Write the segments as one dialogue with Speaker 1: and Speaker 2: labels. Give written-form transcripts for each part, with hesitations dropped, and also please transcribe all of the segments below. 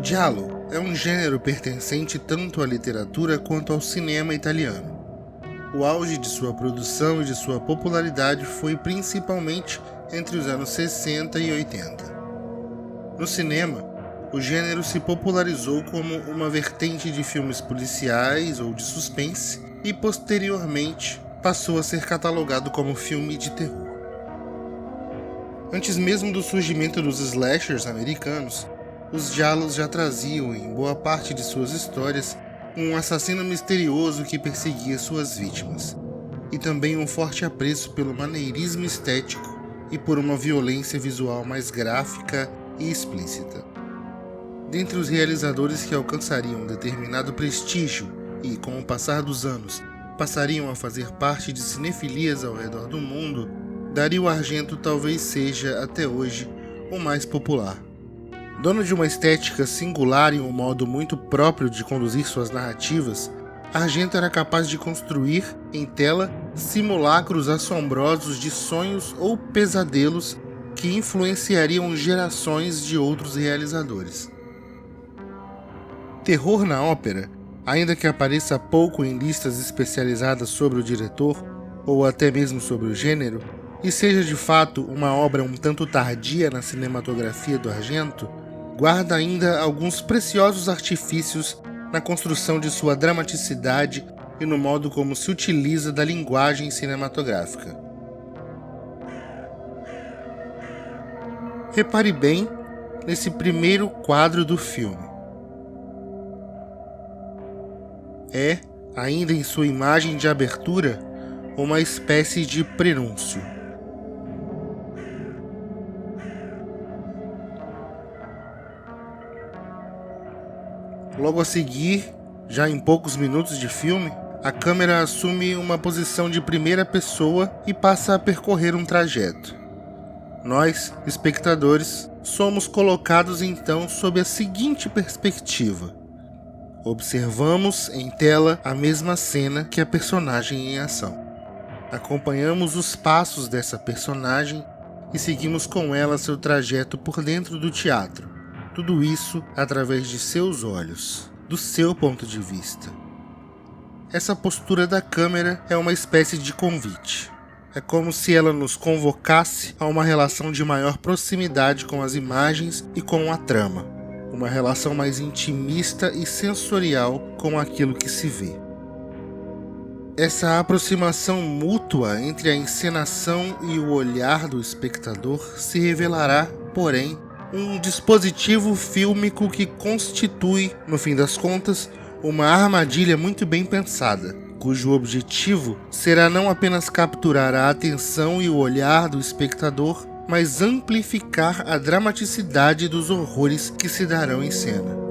Speaker 1: O giallo é um gênero pertencente tanto à literatura quanto ao cinema italiano. O auge de sua produção e de sua popularidade foi principalmente entre os anos 60 e 80. No cinema, o gênero se popularizou como uma vertente de filmes policiais ou de suspense e, posteriormente, passou a ser catalogado como filme de terror. Antes mesmo do surgimento dos slashers americanos, os giallos já traziam, em boa parte de suas histórias, um assassino misterioso que perseguia suas vítimas, e também um forte apreço pelo maneirismo estético e por uma violência visual mais gráfica e explícita. Dentre os realizadores que alcançariam determinado prestígio e, com o passar dos anos, passariam a fazer parte de cinefilias ao redor do mundo, Dario Argento talvez seja, até hoje, o mais popular. Dono de uma estética singular e um modo muito próprio de conduzir suas narrativas, Argento era capaz de construir, em tela, simulacros assombrosos de sonhos ou pesadelos que influenciariam gerações de outros realizadores. Terror na ópera, ainda que apareça pouco em listas especializadas sobre o diretor, ou até mesmo sobre o gênero, e seja de fato uma obra um tanto tardia na cinematografia do Argento, guarda ainda alguns preciosos artifícios na construção de sua dramaticidade e no modo como se utiliza da linguagem cinematográfica. Repare bem nesse primeiro quadro do filme. É, ainda em sua imagem de abertura, uma espécie de prenúncio. Logo a seguir, já em poucos minutos de filme, a câmera assume uma posição de primeira pessoa e passa a percorrer um trajeto. Nós, espectadores, somos colocados então sob a seguinte perspectiva. Observamos em tela a mesma cena que a personagem em ação. Acompanhamos os passos dessa personagem e seguimos com ela seu trajeto por dentro do teatro. Tudo isso através de seus olhos, do seu ponto de vista. Essa postura da câmera é uma espécie de convite. É como se ela nos convocasse a uma relação de maior proximidade com as imagens e com a trama. Uma relação mais intimista e sensorial com aquilo que se vê. Essa aproximação mútua entre a encenação e o olhar do espectador se revelará, porém, um dispositivo fílmico que constitui, no fim das contas, uma armadilha muito bem pensada, cujo objetivo será não apenas capturar a atenção e o olhar do espectador, mas amplificar a dramaticidade dos horrores que se darão em cena.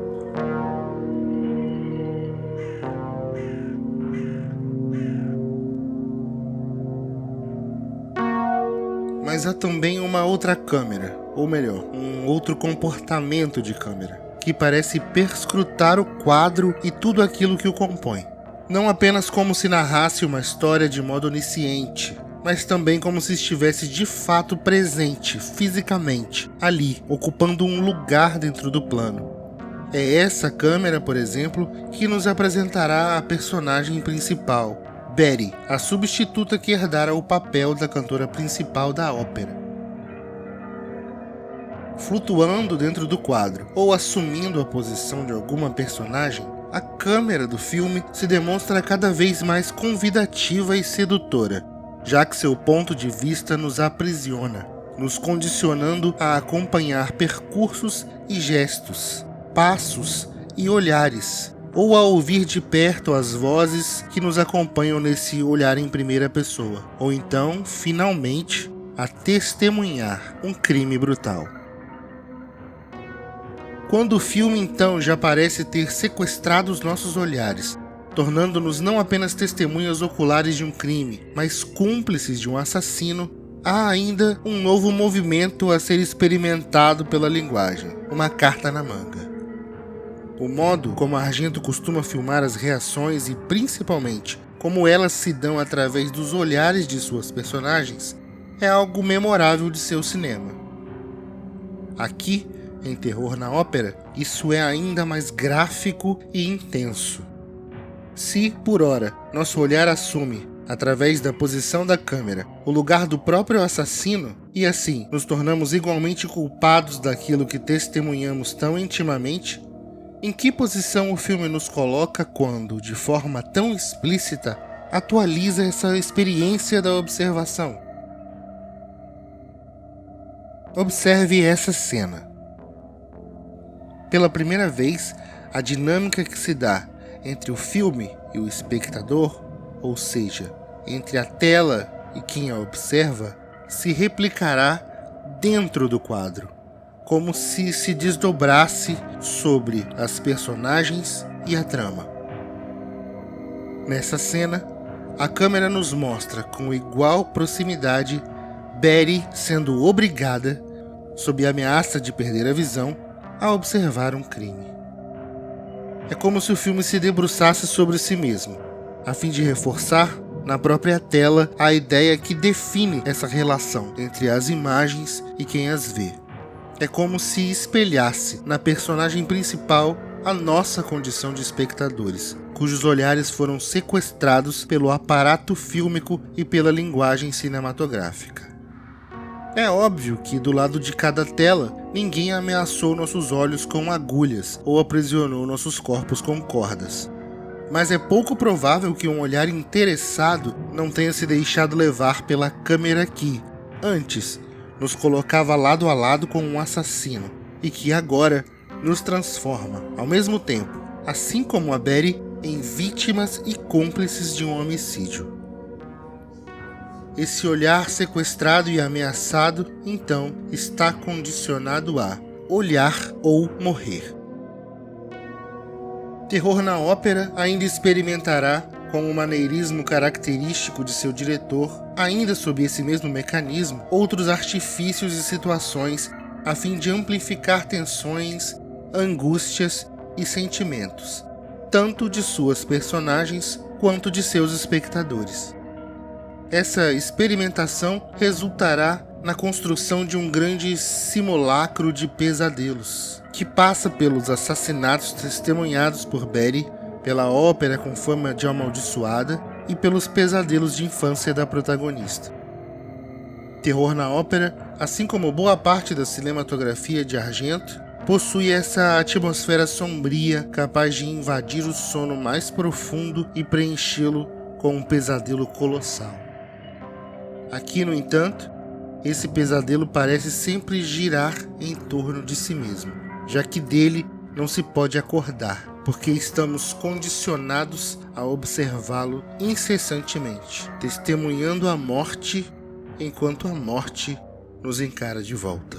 Speaker 1: Mas há também uma outra câmera, ou melhor, um outro comportamento de câmera, que parece perscrutar o quadro e tudo aquilo que o compõe. Não apenas como se narrasse uma história de modo onisciente, mas também como se estivesse de fato presente, fisicamente, ali, ocupando um lugar dentro do plano. É essa câmera, por exemplo, que nos apresentará a personagem principal, Betty, a substituta que herdara o papel da cantora principal da ópera. Flutuando dentro do quadro, ou assumindo a posição de alguma personagem, a câmera do filme se demonstra cada vez mais convidativa e sedutora, já que seu ponto de vista nos aprisiona, nos condicionando a acompanhar percursos e gestos, passos e olhares, ou a ouvir de perto as vozes que nos acompanham nesse olhar em primeira pessoa, ou então, finalmente, a testemunhar um crime brutal. Quando o filme então já parece ter sequestrado os nossos olhares, tornando-nos não apenas testemunhas oculares de um crime, mas cúmplices de um assassino, há ainda um novo movimento a ser experimentado pela linguagem, uma carta na manga. O modo como Argento costuma filmar as reações e, principalmente, como elas se dão através dos olhares de suas personagens, é algo memorável de seu cinema. Aqui Em Terror na Ópera, isso é ainda mais gráfico e intenso. Se, por ora, nosso olhar assume, através da posição da câmera, o lugar do próprio assassino, e assim nos tornamos igualmente culpados daquilo que testemunhamos tão intimamente, em que posição o filme nos coloca quando, de forma tão explícita, atualiza essa experiência da observação? Observe essa cena. Pela primeira vez, a dinâmica que se dá entre o filme e o espectador, ou seja, entre a tela e quem a observa, se replicará dentro do quadro, como se desdobrasse sobre as personagens e a trama. Nessa cena, a câmera nos mostra com igual proximidade Betty sendo obrigada, sob a ameaça de perder a visão, a observar um crime. É como se o filme se debruçasse sobre si mesmo, a fim de reforçar na própria tela a ideia que define essa relação entre as imagens e quem as vê. É como se espelhasse na personagem principal a nossa condição de espectadores, cujos olhares foram sequestrados pelo aparato fílmico e pela linguagem cinematográfica. É óbvio que, do lado de cada tela, ninguém ameaçou nossos olhos com agulhas ou aprisionou nossos corpos com cordas. Mas é pouco provável que um olhar interessado não tenha se deixado levar pela câmera que, antes, nos colocava lado a lado com um assassino e que agora nos transforma, ao mesmo tempo, assim como a Betty, em vítimas e cúmplices de um homicídio. Esse olhar sequestrado e ameaçado, então, está condicionado a olhar ou morrer. Terror na Ópera ainda experimentará, com o maneirismo característico de seu diretor, ainda sob esse mesmo mecanismo, outros artifícios e situações a fim de amplificar tensões, angústias e sentimentos, tanto de suas personagens quanto de seus espectadores. Essa experimentação resultará na construção de um grande simulacro de pesadelos, que passa pelos assassinatos testemunhados por Betty, pela ópera com fama de amaldiçoada e pelos pesadelos de infância da protagonista. Terror na Ópera, assim como boa parte da cinematografia de Argento, possui essa atmosfera sombria capaz de invadir o sono mais profundo e preenchê-lo com um pesadelo colossal. Aqui, no entanto, esse pesadelo parece sempre girar em torno de si mesmo, já que dele não se pode acordar, porque estamos condicionados a observá-lo incessantemente, testemunhando a morte enquanto a morte nos encara de volta.